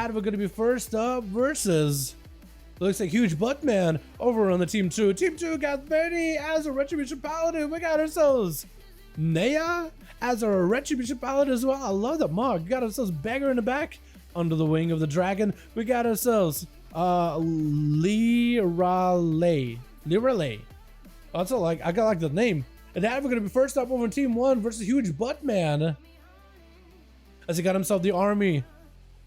Adva gonna be first up versus... Looks like Huge Buttman over on the Team 2. Team 2 got Benny as a Retribution Paladin. We got ourselves Naya as our Retribution Paladin as well. I love that mug. We got ourselves Beggar in the back. Under the wing of the dragon, we got ourselves Lirale. That's all I got like the name. And Adva gonna be first up over Team 1 versus Huge Buttman. As he got himself the army.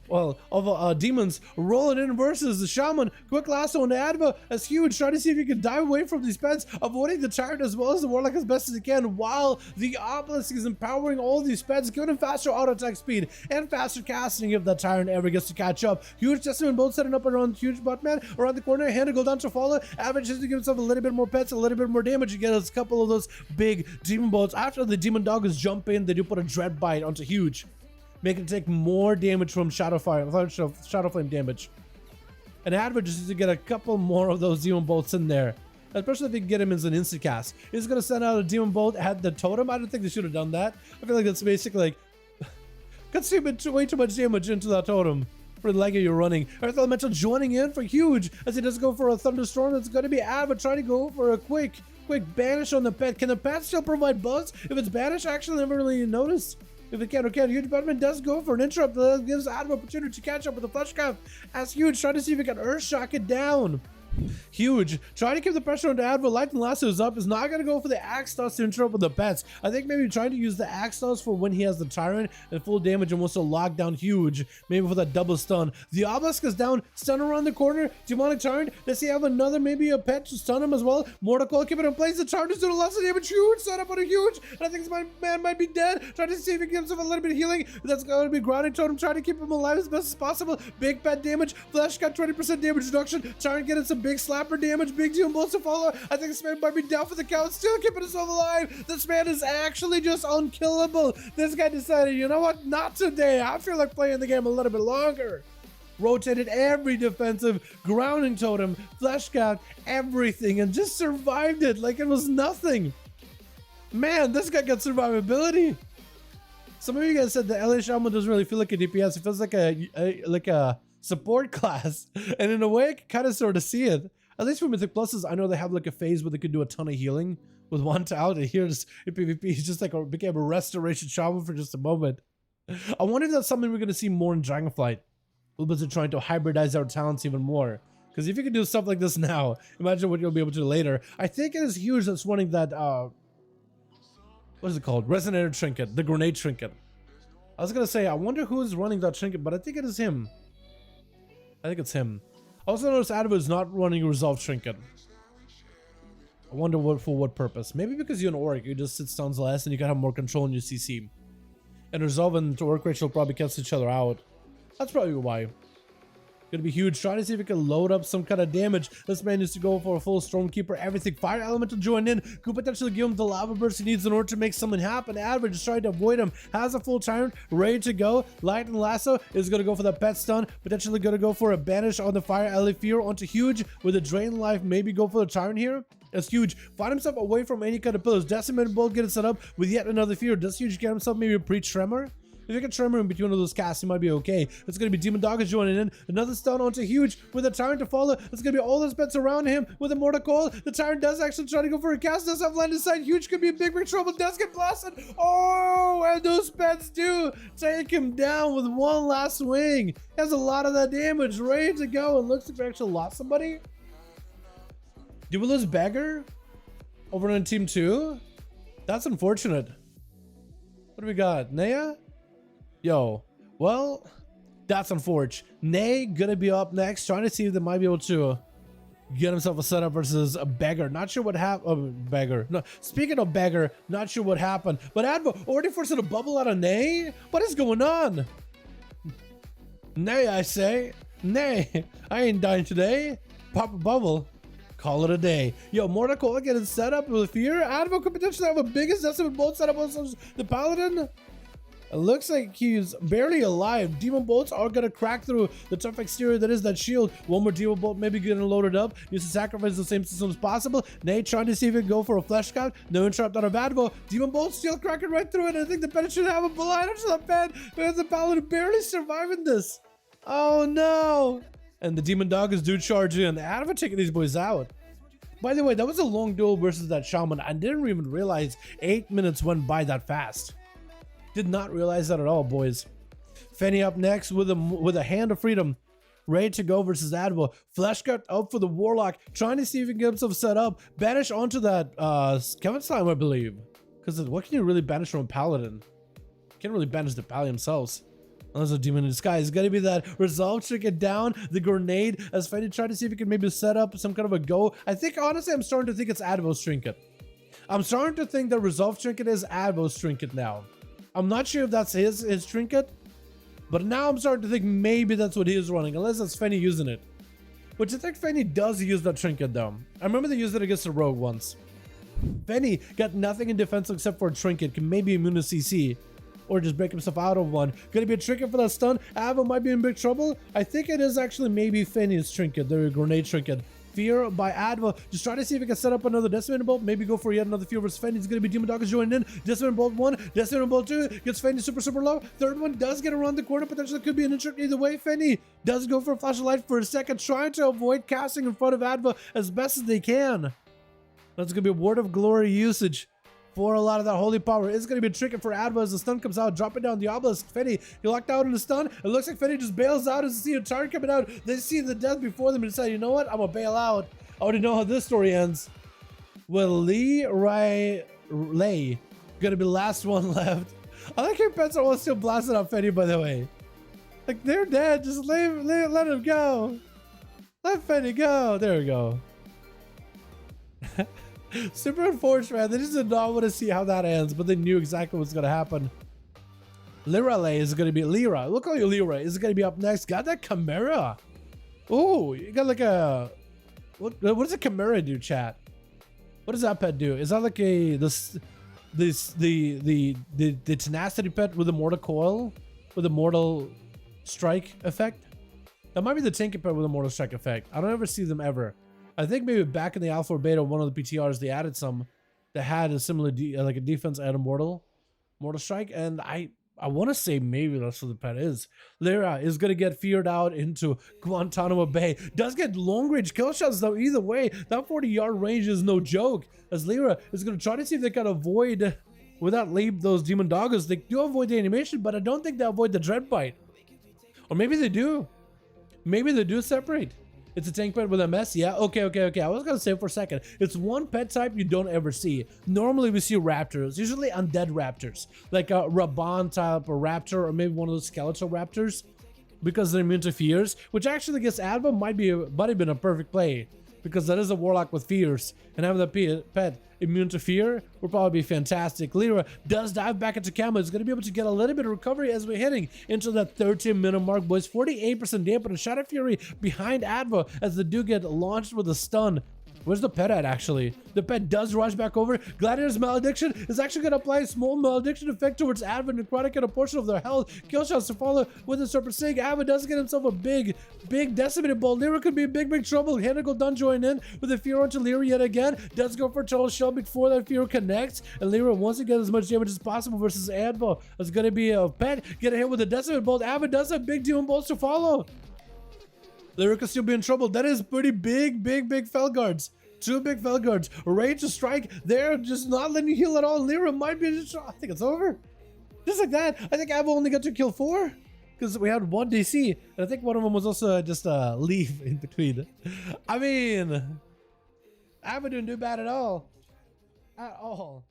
Well, of demons rolling in versus the shaman. Quick lasso on the Adva as Huge trying to see if he can dive away from these pets, avoiding the tyrant as well as the warlock as best as he can, while the obelisk is empowering all these pets, giving him faster auto attack speed and faster casting if the tyrant ever gets to catch up. Huge Testament both setting up around Huge Buttman around the corner, hand to go down to follow. Average is to give himself a little bit more pets, a little bit more damage. You get a couple of those big demon bolts. After the demon dog is jump in, they do put a dread bite onto Huge, make it take more damage from Shadow Flame damage. And Adva just needs to get a couple more of those demon bolts in there. Especially if you can get him as an instant cast. He's gonna send out a demon bolt at the totem. I don't think they should have done that. I feel like that's basically like consuming way too much damage into that totem for the leg you're running. Earth Elemental joining in for Huge as he does go for a thunderstorm. It's gonna be Adva trying to go for a quick banish on the pet. Can the pet still provide buzz? If it's banished, I actually never really noticed. If it can, okay, Huge Buttman does go for an interrupt that gives Adva opportunity to catch up with the Fleshcraft as Huge trying to see if he can Earthshock it down. Huge trying to keep the pressure on Adva. Lightning Lasso is up, is not going to go for the Axe Toss to interrupt with the pets. I think maybe trying to use the Axe Toss for when he has the Tyrant and full damage and wants to lock down Huge, maybe for that double stun. The Obelisk is down, stun around the corner, Demonic Tyrant. Does he have another, maybe a pet to stun him as well? Mortal keep it in place, the Tyrant is doing lots of damage. Huge setup on a Huge, and I think this man might be dead. Trying to see if he gives him a little bit of healing. That's going to be Grounding Totem, trying to keep him alive as best as possible. Big pet damage, Flesh got 20% damage reduction, Tyrant getting some big slapper damage. Big deal, bolts to follow. I think this man might be down for the count, still keeping himself alive. This man is actually just unkillable. This guy decided, you know what, not today. I feel like playing the game a little bit longer. Rotated every defensive, grounding totem, flesh cap, everything, and just survived it like it was nothing. Man, this guy got survivability. Some of you guys said the LA Shaman doesn't really feel like a DPS. It feels like a support class. And in a way, I can kind of sort of see it. At least for Mythic Pluses, I know they have like a phase where they can do a ton of healing with one talent. And here in PvP, he's just like became a restoration shaman for just a moment. I wonder if that's something we're going to see more in Dragonflight. A little bit of trying to hybridize our talents even more. Because if you can do stuff like this now, imagine what you'll be able to do later. I think it is Huge that's running that, what is it called? Resonator Trinket, the Grenade Trinket. I was going to say, I wonder who is running that trinket, but I think it is him. I think it's him. I also noticed Adva is not running a Resolve Trinket. I wonder for what purpose. Maybe because you're an Orc, you just sit stuns less and you can have more control in your CC. And Resolve and Orc Rachel probably cancel each other out. That's probably why. Gonna be Huge, trying to see if he can load up some kind of damage. This man needs to go for a full Stormkeeper, everything. Fire Elemental join in, could potentially give him the lava burst he needs in order to make something happen. Adva just trying to avoid him, has a full Tyrant ready to go. Lightning Lasso is gonna go for the pet stun, potentially gonna go for a banish on the Fire Fear onto Huge with a Drain Life, maybe go for the Tyrant here. As Huge find himself away from any kind of pillars. Decimated Bolt getting set up with yet another Fear. Does Huge get himself maybe a pre-Tremor? If you get Tremor in between of those casts, he might be okay. It's going to be Demon Dog is joining in. Another stun onto Huge with a Tyrant to follow. It's going to be all those pets around him with a Mortal Coil. The Tyrant does actually try to go for a cast. Does have land inside. Huge could be in big trouble. Does get blasted. Oh, and those pets do take him down with one last swing. He has a lot of that damage ready to go. And looks like we actually lost somebody. Did we lose Beggar over on Team 2? That's unfortunate. What do we got? Naya? Yo, well, that's unfortunate. Nay gonna be up next, trying to see if they might be able to get himself a setup versus a Beggar. Not sure what happened. Beggar. No, speaking of Beggar, not sure what happened. But Adva already forcing a bubble out of Nay? What is going on? Nay, I say. Nay, I ain't dying today. Pop a bubble. Call it a day. Yo, Mortal Coil getting set up with Fear. Adva could potentially have a biggest Decimate Bolt set up on the Paladin. It looks like he's barely alive. Demon Bolts are going to crack through the tough exterior that is that shield. One more Demon Bolt maybe getting loaded up. Use to sacrifice the same system as possible. Nate trying to see if he can go for a flesh count. No interrupt out of Advo. Demon Bolt still cracking right through it. I think the Pen should have a blind onto the Pen. But the Paladin barely surviving this. Oh no! And the demon doggers do charge in. Adva taking these boys out. By the way, that was a long duel versus that shaman. I didn't even realize 8 minutes went by that fast. Did not realize that at all, boys. Fenny up next with a hand of freedom. Ready to go versus Adva. Fleshcut up for the Warlock. Trying to see if he can get himself set up. Banish onto that Kevin slime, I believe. Because what can you really banish from a Paladin? Can't really banish the Pally themselves. Unless a demon in disguise. It's gonna be that resolve trinket down, the grenade, as Fenny tried to see if he can maybe set up some kind of a go. I think, honestly, I'm starting to think it's Advo's trinket. I'm starting to think the resolve trinket is Advo's trinket now. I'm not sure if that's his trinket, but now I'm starting to think maybe that's what he is running, unless that's Fenny using it. Which I think Fenny does use that trinket though. I remember they used it against the rogue once. Fenny got nothing in defense except for a trinket, can maybe immune to CC. Or just break himself out of one. Gonna be a trinket for that stun. Adva might be in big trouble. I think it is actually maybe Fenny's trinket, the grenade trinket. Fear by Adva. Just try to see if he can set up another Decimated Bolt. Maybe go for yet another Fear versus Fenny. It's gonna be Demon Doggers joining in. Decimated Bolt 1, Decimated Bolt 2. Gets Fenny super low. Third one does get around the corner. Potentially could be an injury either way. Fenny does go for a flash of light for a second, trying to avoid casting in front of Adva as best as they can. That's gonna be a Word of Glory usage for a lot of that holy power. It's going to be a trinket for Adva as the stun comes out, dropping down the obelisk. Fenny, you're locked out in the stun. It looks like Fenny just bails out as they see a turret coming out. They see the death before them and decide, you know what? I'm going to bail out. I already know how this story ends. Well, Lay going to be the last one left. I like your pets are all still blasting out Fenny, by the way. Like, they're dead. Just let him go. Let Fenny go. There we go. Super unfortunate, man. They just did not want to see how that ends, but they knew exactly what's going to happen. Lirale is going to be Lyra. Look how you Lyra is going to be up next. Got that Chimera. Oh, you got like a... What does a Chimera do, chat? What does that pet do? Is that like a... The tenacity pet with a mortal coil? With a mortal strike effect? That might be the Tinker pet with a mortal strike effect. I don't ever see them ever. I think maybe back in the alpha or beta, one of the PTRs, they added some that had a similar like a defense and a mortal strike, and I want to say maybe that's what the pet is. Lyra is gonna get feared out into Guantanamo Bay. Does get long range kill shots though. Either way, that 40-yard range is no joke. As Lyra is gonna try to see if they can avoid without leave those demon doggers. They do avoid the animation, but I don't think they avoid the dread bite. Or maybe they do. Maybe they do separate. It's a tank pet with a mess. Yeah, okay. I was gonna say for a second, it's one pet type you don't ever see. Normally we see raptors, usually undead raptors, like a Raban type or raptor, or maybe one of those skeletal raptors, because they're immune to fears, which actually against Adva might have been a perfect play, because that is a warlock with fears, and having that pet immune to fear would probably be fantastic. Lyra does dive back into camo. It's going to be able to get a little bit of recovery as we're heading into that 13-minute mark, boys. 48% dampen and Shadow Fury behind Adva as the dude get launched with a stun. Where's the pet at, actually? The pet does rush back over. Gladiator's Malediction is actually going to apply a small malediction effect towards Adva, necrotic and a portion of their health. Kill shots to follow with a Serpent Sig. Adva does get himself a big decimated ball. Lyra could be in big trouble. Hanagle done join in with a Fear onto Lyra yet again. Does go for a total shell before that Fear connects. And Lyra wants to get as much damage as possible versus Adva. It's going to be a pet. Get a hit with a decimated bolt. Adva does have big demon bolts to follow. Lyra could still be in trouble. That is pretty big Felguards. Two big Felguards. Ready to strike. They're just not letting you heal at all. Lyra might be just... I think it's over. Just like that. I think Adva only got to kill 4. Because we had 1 DC. And I think one of them was also just a leave in between. I mean... Adva didn't do bad at all. At all.